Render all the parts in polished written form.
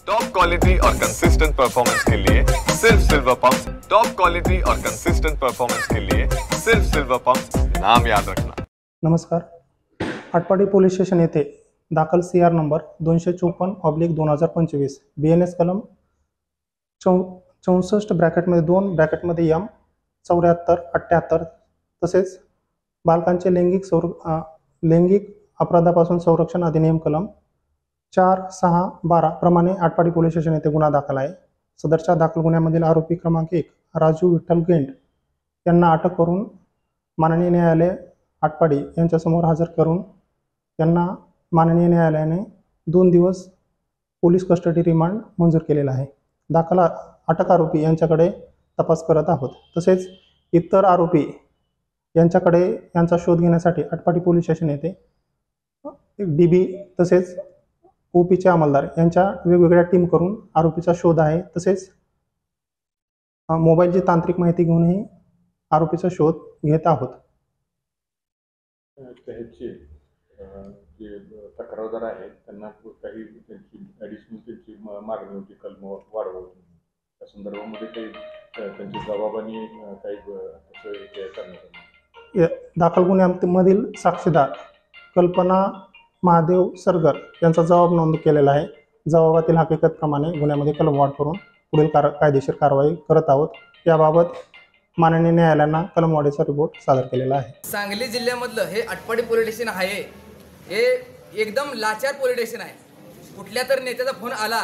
Top quality और consistent performance के लिए सिर्फ सिल्वर पंप्स। टॉप क्वालिटी और कंसिस्टेंट परफॉर्मेंस के लिए सिर्फ सिल्वर पंप्स, नाम याद रखना। नमस्कार। आटपाडी पोलीस स्टेशन येथे दाखल CR नंबर 254/2025 BNS कलम 64 ब्रॅकेटमध्ये 2 ब्रॅकेटमध्ये M 74 78 तसेच बालकांचे लैंगिक अपराधापासून संरक्षण अधिनियम कलम 4, 6, 12 प्रमाणे आटपाडी पोलीस स्टेशन येथे गुन्हा दाखल आहे। सदरच्या दाखल गुन्ह्यामधील आरोपी क्रमांक 1 राजू विठ्ठल गेंड यांना अटक करून माननीय न्यायालय आटपाडी यांच्यासमोर हजर करून यांना माननीय न्यायालयाने 2 दिवस पोलीस कस्टडी रिमांड मंजूर केलेला आहे। दाखल अटक आरोपी यांच्याकडे तपास करत आहोत। तसेच इतर आरोपी यांचा शोध घेण्यासाठी आटपाडी पोलीस स्टेशन येथे DB तसेच OPचे अंमलदार यांच्या वेगवेगळ्या टीम करून आरोपीचा शोध आहे। तसेच मोबाईलची तांत्रिक माहिती घेऊनही आरोपीचा शोध घेत आहोत। जे तक्रारदार आहेत त्यांना काही त्यांची ॲडिशनल त्यांची मागणी होती कलम वाढवून, त्या संदर्भामध्ये काही त्यांची जबाबानी काही तसं करण्यात दाखल गुन्ह्यामधील साक्षीदार कल्पना महादेव सरगर यांचा जबाब नोंद केलेला आहे। जबाबातील हकीकतप्रमाणे गुन्ह्यामध्ये कलमवाढ करून पुढील कायदेशीर कारवाई करत आहोत। याबाबत माननीय न्यायालयाला कलमवाढीचा रिपोर्ट सादर केलेला आहे। सांगली जिल्ह्यामधलं हे आटपाडी पोलीस स्टेशन आहे, हे एकदम लाचार पोलीस स्टेशन आहे। कुठल्या तर नेत्याचा फोन आला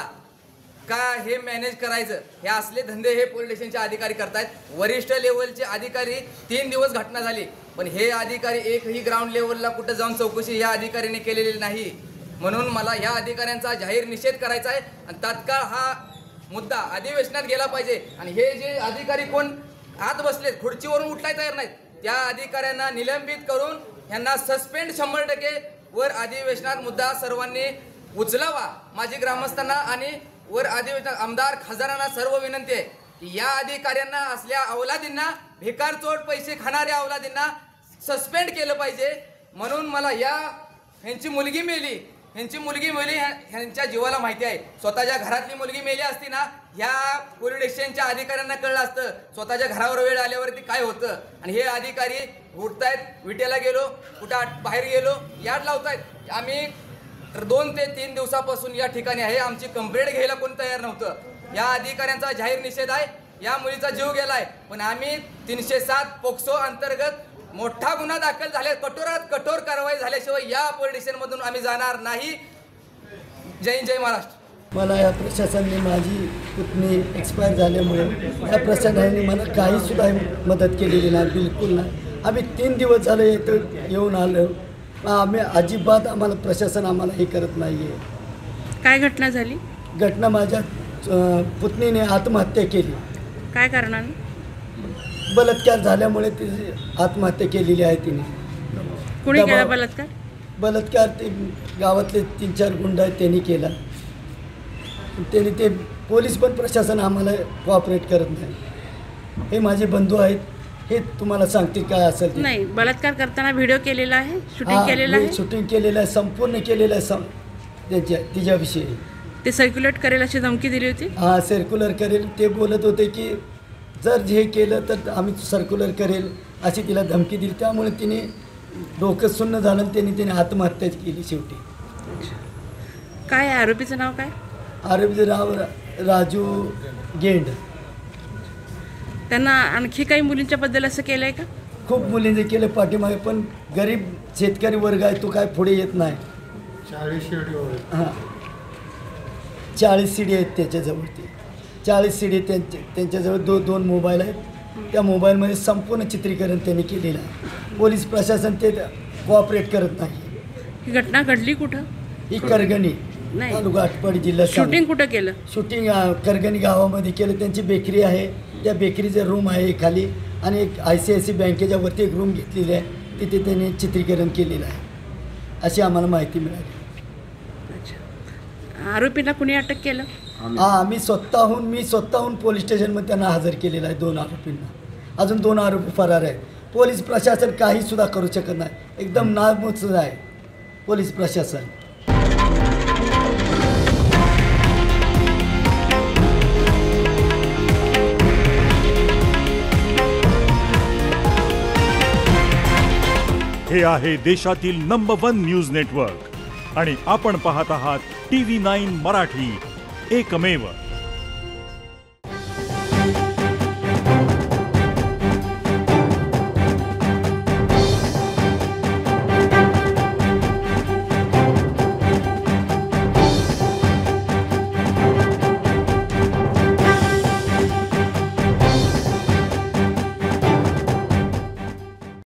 का हे मॅनेज करायचं, हे असले धंदे हे पोलीस स्टेशनचे अधिकारी करतायत। वरिष्ठ लेवलचे अधिकारी 3 दिवस घटना झाली, पण हे अधिकारी एकही ग्राउंड लेवलला कुठं जाऊन चौकशी या अधिकाऱ्याने केलेली नाही। म्हणून मला या अधिकाऱ्यांचा जाहीर निषेध करायचा आहे आणि तात्काळ हा मुद्दा अधिवेशनात गेला पाहिजे। आणि हे जे अधिकारी कोण आत बसलेत, खुर्चीवरून उठलाय तयार नाहीत, त्या अधिकाऱ्यांना निलंबित करून यांना सस्पेंड 100% वर अधिवेशनात मुद्दा सर्वांनी उचलावा। माझी ग्रामस्थांना आणि वर अधिवेशनात आमदार खासदारांना सर्व विनंती आहे की या अधिकाऱ्यांना, असल्या अवलादींना, भिकारचोट पैसे खाणाऱ्या अवलादींना सस्पेंड केलं पाहिजे। म्हणून मला ह्यांची मुलगी मेली, ह्यांच्या जीवाला माहिती आहे। स्वतःच्या घरातली मुलगी मेली असती ना, ह्या पोलीस स्टेशनच्या अधिकाऱ्यांना कळलं असतं स्वतःच्या घरावर वेळ आल्यावरती काय होतं। आणि हे अधिकारी उठतायत, विटेला गेलो, कुठं बाहेर गेलो, याड लावतायत। आम्ही 2 ते 3 दिवसापासून या ठिकाणी आहे, आमची कंप्लेंट घ्यायला कोण तयार नव्हतं। या अधिकाऱ्यांचा जाहीर निषेध आहे। या मुलीचा जीव गेलाय, पण आम्ही 307 पोक्सो अंतर्गत मोठा गुन्हा दाखल झाले, कठोरात कठोर कारवाई झाल्याशिवाय या पोलीस स्टेशनमधून आम्ही जाणार नाही। जय हिंद, जय महाराष्ट्र। मला या प्रशासनाने, माझी पुतणी एक्सपायर झाल्यामुळे या प्रशासनाने मला काहीसुद्धा मदत केलेली नाही, बिलकुल नाही। आम्ही 3 दिवस झाले येऊन आलो, आम्ही अजिबात आम्हाला प्रशासन आम्हाला हे करत नाही आहे। काय घटना झाली? घटना माझ्या पुतणीने आत्महत्या केली। काय कारणाने? बलात्कार झाल्यामुळे तिची आत्महत्या केलेली आहे तिने। कोणी केला बलात्कार? बलात्कार ते गावातले 3-4 गुंड आहेत त्यांनी केला। ते पोलीस पण प्रशासन आम्हाला कोऑपरेट करत नाही। हे माझे बंधू आहेत, हे तुम्हाला सांगतील काय असेल नाही। बलात्कार करताना व्हिडिओ केलेला आहे, शूटिंग केलेलं आहे? शूटिंग केलेलं आहे, संपूर्ण केलेलं आहे तिच्याविषयी। ते सर्क्युलेट करेल अशी धमकी दिली होती? हां, सर्क्युलर करेल ते बोलत होते की जर हे केलं तर आम्ही सर्क्युलर करेल अशी तिला धमकी दिली। त्यामुळे तिने डोकं सुन्न झालं, तिने आत्महत्या केली शेवटी। काय आरोपीचं नाव काय? आरोपीचं नाव राजू गेंड। त्यांना आणखी काही मुलींच्या बद्दल असं केलंय का? खूप मुलींचे केले पाठीमागे, पण गरीब शेतकरी वर्ग आहे तो काय पुढे येत नाही। 40 सीडी आहेत त्याच्याजवळ, 40 सीडी त्यांच्याजवळ 2 मोबाईल आहेत। त्या मोबाईलमध्ये संपूर्ण चित्रीकरण त्यांनी केलेलं आहे। पोलीस प्रशासन ते कोऑपरेट करत नाही। ही घटना घडली कुठं? ही करगणी तालुका आटपाडी जिल्हा। शूटिंग कुठं केलं? शूटिंग करगणी गावामध्ये केलं। त्यांची बेकरी आहे, त्या बेकरीचं रूम आहे खाली, आणि एक ICICI बँकेच्या वरती एक रूम घेतलेली आहे, तिथे त्यांनी चित्रीकरण केलेलं आहे अशी आम्हाला माहिती मिळाली। आरोपींना कुणी अटक केलं? मी स्वतःहून पोलीस स्टेशनमध्ये त्यांना हजर केलेलं आहे 2 आरोपींना। अजून 2 आरोपी फरार आहेत। पोलीस प्रशासन काही सुद्धा करू शकत नाही, एकदम नामुष्क आहे पोलीस प्रशासन। हे आहे देशातील नंबर 1 न्यूज नेटवर्क आणि आपण पाहत आहात TV9 मराठी, एकमेव.